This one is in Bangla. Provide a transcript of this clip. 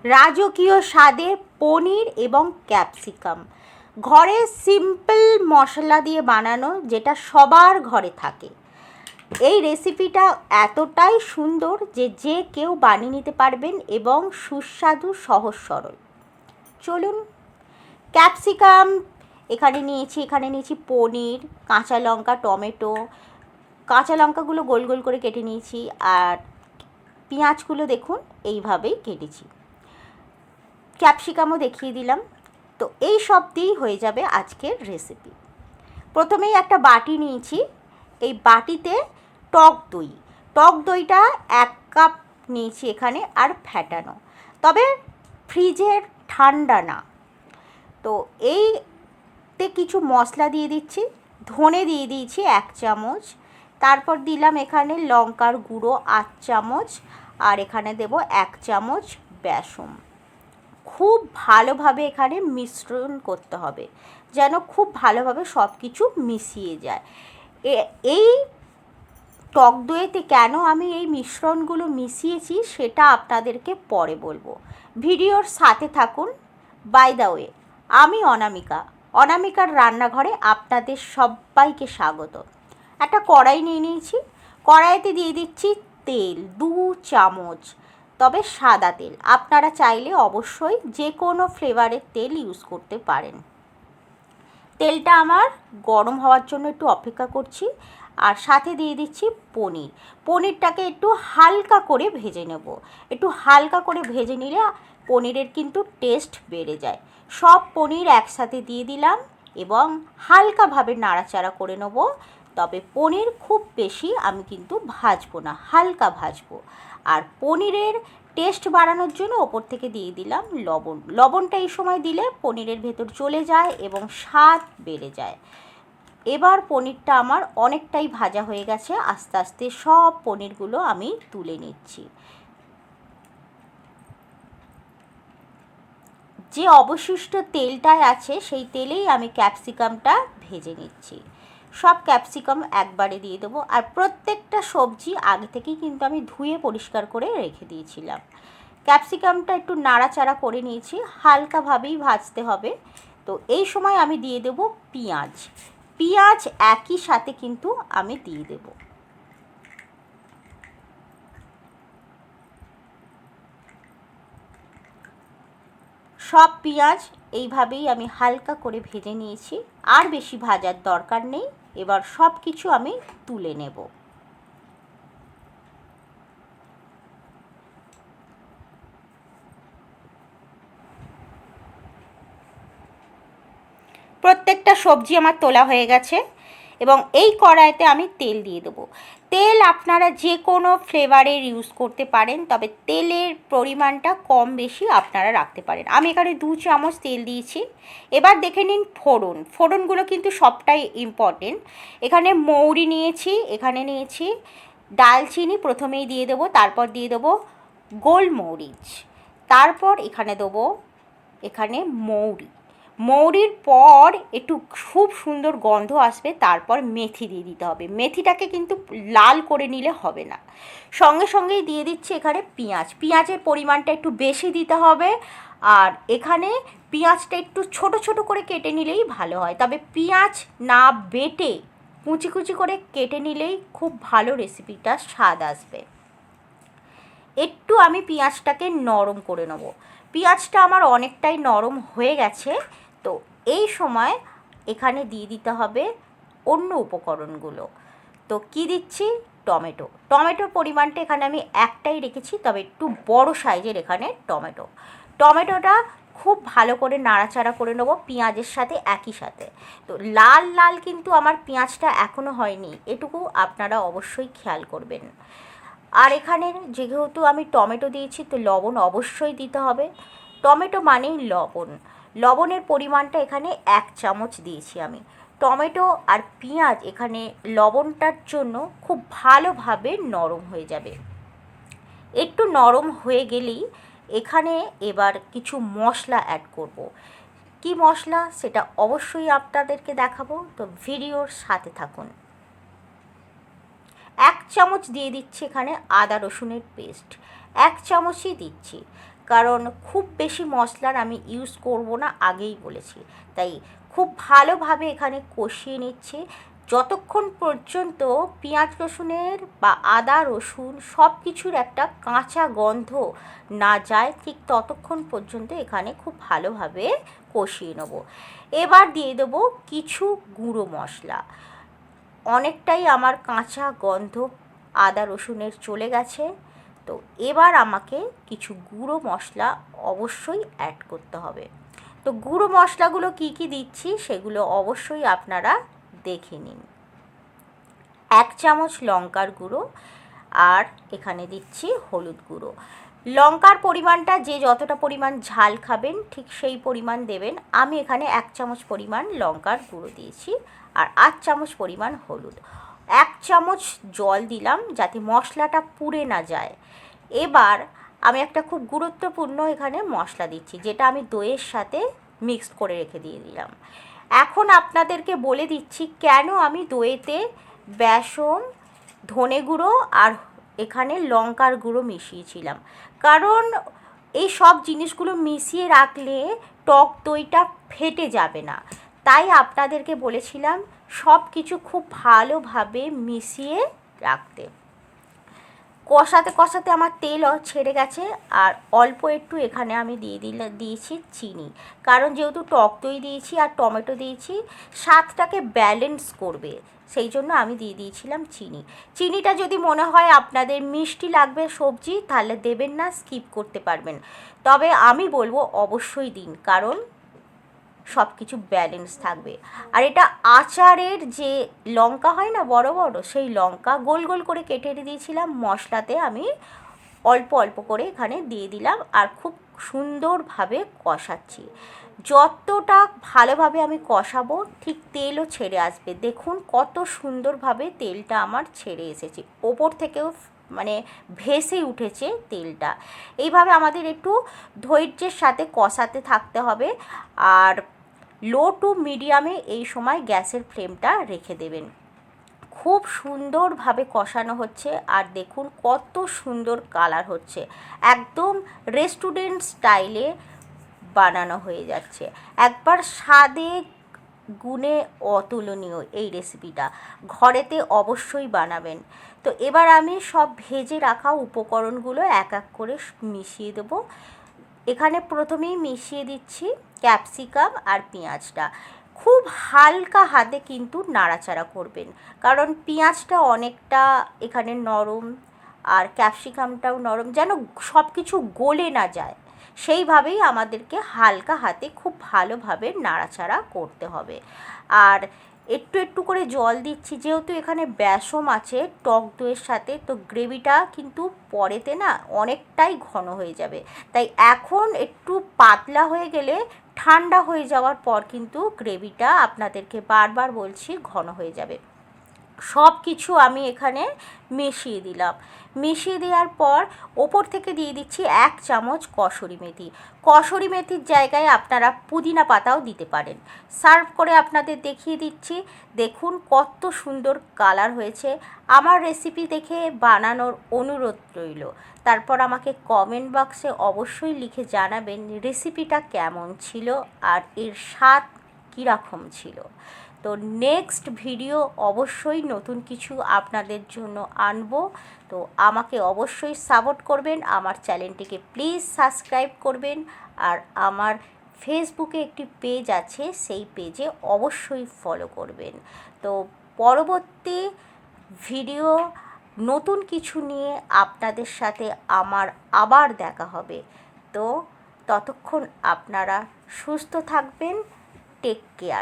রাজকীয় স্বাদে পনির এবং ক্যাপসিকাম, ঘরে সিম্পল মশলা দিয়ে বানানো, যেটা সবার ঘরে থাকে। এই রেসিপিটা এতটাই সুন্দর যে যে কেউ বানিয়ে নিতে পারবেন এবং সুস্বাদু, সহজ সরল। চলুন, ক্যাপসিকাম এখানে নিয়েছি পনির, কাঁচা লঙ্কা, টমেটো। কাঁচা লঙ্কাগুলো গোল গোল করে কেটে নিয়েছি, আর পেঁয়াজগুলো দেখুন এইভাবেই কেটেছি। ক্যাপসিকামও দেখিয়ে দিলাম। তো এই সব দিয়েই হয়ে যাবে আজকের রেসিপি। প্রথমেই একটা বাটি নিয়েছি, এই বাটিতে টক দইটা 1 কাপ নিয়েছি এখানে, আর ফ্যাটানো, তবে ফ্রিজের ঠান্ডা না। তো এইতে কিছু মশলা দিয়ে দিচ্ছি। ধনে দিয়ে দিয়েছি 1 চামচ, তারপর দিলাম এখানে লঙ্কার গুঁড়ো 8 চামচ, আর এখানে দেব 1 চামচ বেসন। খুব ভালোভাবে এখানে মিশ্রণ করতে হবে, যেন খুব ভালোভাবে সব কিছু মিশিয়ে যায়। এই টক দইতে কেন আমি এই মিশ্রণগুলো মিশিয়েছি সেটা আপনাদেরকে পরে বলবো, ভিডিওর সাথে থাকুন। বাই দ্য ওয়ে, আমি অনামিকার রান্নাঘরে আপনাদের সবাইকে স্বাগত। একটা কড়াই নিয়ে নিয়েছি, কড়াইতে দিয়ে দিচ্ছি তেল 2 চামচ, তবে সাদা তেল। আপনারা চাইলে অবশ্যই যে কোনো ফ্লেভারের তেল ইউজ করতে পারেন। তেলটা আমার গরম হওয়ার জন্য একটু অপেক্ষা করছি, আর সাথে দিয়ে দিচ্ছি পনিরটাকে একটু হালকা করে ভেজে নেব। একটু হালকা করে ভেজে নিলে পনিরের কিন্তু টেস্ট বেড়ে যায়। সব পনির একসাথে দিয়ে দিলাম এবং হালকাভাবে নাড়াচাড়া করে নেব। তবে পনির খুব বেশি আমি কিন্তু ভাজবো না, হালকা ভাজবো। আর পনিরের টেস্ট বাড়ানোর জন্য ওপর থেকে দিয়ে দিলাম লবণটা এই সময় দিলে পনিরের ভেতর চলে যায় এবং স্বাদ বেড়ে যায়। এবার পনিরটা আমার অনেকটাই ভাজা হয়ে গেছে, আস্তে আস্তে সব পনিরগুলো আমি তুলে নিচ্ছি। যে অবশিষ্ট তেলটাই আছে সেই তেলেই আমি ক্যাপসিকামটা ভেজে নিচ্ছি। সব ক্যাপসিকাম একবারে দিয়ে দেবো, আর প্রত্যেকটা সবজি আগে থেকেই কিন্তু আমি ধুয়ে পরিষ্কার করে রেখে দিয়েছিলাম। ক্যাপসিকামটা একটু নাড়াচাড়া করে নিয়েছি, হালকাভাবেই ভাজতে হবে। তো এই সময় আমি দিয়ে দেবো পেঁয়াজ একই সাথে কিন্তু আমি দিয়ে দেবো। সব পেঁয়াজ এইভাবেই আমি হালকা করে ভেজে নিয়েছি, আর বেশি ভাজার দরকার নেই। এবার সব কিছু আমি তুলে নেব। প্রত্যেকটা সবজি আমার তোলা হয়ে গেছে এবং এই কড়াইতে আমি তেল দিয়ে দেবো। তেল আপনারা যে কোনো ফ্লেভারের ইউজ করতে পারেন, তবে তেলের পরিমাণটা কম বেশি আপনারা রাখতে পারেন। আমি এখানে 2 চামচ তেল দিয়েছি। এবার দেখে নিন ফোড়নগুলো কিন্তু সবটাই ইম্পর্টেন্ট। এখানে মৌরি নিয়েছি, এখানে নিয়েছি দালচিনি, প্রথমেই দিয়ে দেবো, তারপর দিয়ে দেবো গোলমরিচ, তারপর এখানে দেবো মৌরির পর একটু খুব সুন্দর গন্ধ আসবে, তারপর মেথি দিয়ে দিতে হবে। মেথিটাকে কিন্তু লাল করে নিলে হবে না। সঙ্গে সঙ্গেই দিয়ে দিচ্ছি এখানে পেঁয়াজের পরিমাণটা একটু বেশি দিতে হবে। আর এখানে পেঁয়াজটা একটু ছোট ছোট করে কেটে নিলেই ভালো হয়, তবে পেঁয়াজ না বেটে কুচি কুচি করে কেটে নিলেই খুব ভালো রেসিপিটা স্বাদ আসবে। একটু আমি পেঁয়াজটাকে নরম করে নেব। পেঁয়াজটা আমার অনেকটাই নরম হয়ে গেছে। তো এই সময় এখানে দিয়ে দিতে হবে অন্য উপকরণগুলো। তো কি দিচ্ছি? টমেটোর পরিমাণটা এখানে আমি একটাই রেখেছি, তবে একটু বড় সাইজের এখানে টমেটোটা খুব ভালো করে নাড়াচাড়া করে নেবো পেঁয়াজের সাথে একই সাথে। তো লাল কিন্তু আমার পেঁয়াজটা এখনও হয়নি, এটুকু আপনারা অবশ্যই খেয়াল করবেন। আর এখানে যেহেতু আমি টমেটো দিয়েছি, তো লবণ অবশ্যই দিতে হবে। টমেটো মানেই লবণের পরিমাণটা এখানে 1 চামচ দিয়েছি আমি। টমেটো আর পেঁয়াজ এখানে লবণটার জন্য খুব ভালোভাবে নরম হয়ে যাবে। একটু নরম হয়ে গেলেই এখানে এবার কিছু মশলা অ্যাড করব। কি মশলা সেটা অবশ্যই আপনাদেরকে দেখাবো, তো ভিডিওর সাথে থাকুন। 1 চামচ দিয়ে দিচ্ছি এখানে আদা রসুনের পেস্ট, 1 চামচই দিচ্ছি। কারণ খুব বেশি মশলার আমি ইউজ করব না, আগেই বলেছি। তাই খুব ভালোভাবে এখানে কষিয়ে নিচ্ছি যতক্ষণ পর্যন্ত পেঁয়াজ রসুনের বা আদা রসুন সব কিছুর একটা কাঁচা গন্ধ না যায়, ঠিক ততক্ষণ পর্যন্ত এখানে খুব ভালোভাবে কষিয়ে নেব। এবার দিয়ে দেবো কিছু গুঁড়ো মশলা। অনেকটাই আমার কাঁচা গন্ধ আদা রসুনের চলে গেছে। তো এবার আমাকে কিছু গুঁড়ো মশলা অবশ্যই অ্যাড করতে হবে। তো গুঁড়ো মশলাগুলো কি কি দিচ্ছি সেগুলো অবশ্যই আপনারা দেখে নিন। 1 চামচ লঙ্কার গুঁড়ো, আর এখানে দিচ্ছি হলুদ গুঁড়ো। লঙ্কার পরিমাণটা যে যতটা পরিমাণ ঝাল খাবেন ঠিক সেই পরিমাণ দেবেন। আমি এখানে 1 চামচ পরিমাণ লঙ্কার গুঁড়ো দিয়েছি, আর 8 চামচ পরিমাণ হলুদ। 1 চামচ জল দিলাম যাতে মশলাটা পুড়ে না যায়। এবার আমি একটা খুব গুরুত্বপূর্ণ এখানে মশলা দিচ্ছি, যেটা আমি দইয়ের সাথে মিক্সড করে রেখে দিয়ে দিলাম। এখন আপনাদেরকে বলে দিচ্ছি কেন আমি দইয়েতে বেসন, ধনে গুঁড়ো আর এখানে লঙ্কার গুঁড়ো মিশিয়েছিলাম। কারণ এই সব জিনিসগুলো মিশিয়ে রাখলে টক দইটা ফেটে যাবে না। তাই আপনাদেরকে বলেছিলাম সব কিছু খুব ভালোভাবে মিশিয়ে রাখতে। কষাতে কষাতে আমার তেলও ছেড়ে গেছে, আর অল্প একটু এখানে আমি দিয়েছি চিনি। কারণ যেহেতু টক দই দিয়েছি আর টমেটো দিয়েছি, স্বাদটাকে ব্যালেন্স করবে, সেই জন্য আমি দিয়ে দিয়েছিলাম চিনি। চিনিটা যদি মনে হয় আপনাদের মিষ্টি লাগবে সবজি, তাহলে দেবেন না, স্কিপ করতে পারবেন। তবে আমি বলবো অবশ্যই দিন, কারণ সব কিছু ব্যালেন্স থাকবে। আর এটা আচারের যে লঙ্কা হয় না বড় বড়, সেই লঙ্কা গোল গোল করে কেটে দিয়েছিলাম, মশলাতে আমি অল্প অল্প করে এখানে দিয়ে দিলাম, আর খুব সুন্দরভাবে কষাচ্ছি। যতটা ভালোভাবে আমি কষাবো ঠিক তেলও ছেড়ে আসবে। দেখুন কত সুন্দরভাবে তেলটা আমার ছেড়ে এসেছে, ওপর থেকেও মানে ভেসে উঠেছে তেলটা। এইভাবে আমাদের একটু ধৈর্যের সাথে কষাতে থাকতে হবে, আর লো টু মিডিয়ামে এই সময় গ্যাসের ফ্লেমটা রেখে দেবেন। খুব সুন্দরভাবে কষানো হচ্ছে, আর দেখুন কত সুন্দর কালার হচ্ছে, একদম রেস্টুরেন্ট স্টাইলে বানানো হয়ে যাচ্ছে। একবার স্বাদে গুণে অতুলনীয় এই রেসিপিটা, ঘরেতে অবশ্যই বানাবেন। তো এবার আমি সব ভেজে রাখা উপকরণগুলো এক এক করে মিশিয়ে দেবো। এখানে প্রথমেই মিশিয়ে দিচ্ছি ক্যাপসিকাম আর পেঁয়াজটা। খুব হালকা হাতে কিন্তু নাড়াচাড়া করবেন, কারণ পেঁয়াজটা অনেকটা এখানে নরম, আর ক্যাপসিকামটাও নরম, যেন সব কিছু গলে না যায়, সেইভাবেই আমাদেরকে হালকা হাতে খুব ভালোভাবে নাড়াচাড়া করতে হবে। আর একটু একটু করে জল দিচ্ছি, যেহেতু এখানে বেসন আছে টক দইয়ের সাথে, তো গ্রেভিটা কিন্তু পরেতে না অনেকটাই ঘন হয়ে যাবে। তাই এখন একটু পাতলা হয়ে গেলে ঠান্ডা হয়ে যাওয়ার পর কিন্তু গ্রেভিটা আপনাদেরকে বারবার বলছি ঘন হয়ে যাবে। সব কিছু আমি এখানে মিশিয়ে দিলাম। মিশিয়ে দেওয়ার পর ওপর থেকে দিয়ে দিচ্ছি 1 চামচ কসুরি মেথি। কসুরি মেথির জায়গায় আপনারা পুদিনা পাতাও দিতে পারেন। সার্ভ করে আপনাদের দেখিয়ে দিচ্ছি, দেখুন কত সুন্দর কালার হয়েছে। আমার রেসিপি দেখে বানানোর অনুরোধ রইল। তারপর আমাকে কমেন্ট বক্সে অবশ্যই লিখে জানাবেন রেসিপিটা কেমন ছিল আর এর স্বাদ কীরকম ছিল। তো নেক্সট ভিডিও অবশ্যই নতুন কিছু আপনাদের জন্য আনবো। তো আমাকে অবশ্যই সাপোর্ট করবেন, আমার চ্যানেলটিকে প্লিজ সাবস্ক্রাইব করবেন, আর আমার ফেসবুকে একটি পেজ আছে, সেই পেজে অবশ্যই ফলো করবেন। তো পরবর্তী ভিডিও নতুন কিছু নিয়ে আপনাদের সাথে আমার আবার দেখা হবে। তো ততক্ষণ আপনারা সুস্থ থাকবেন, টেক কেয়ার।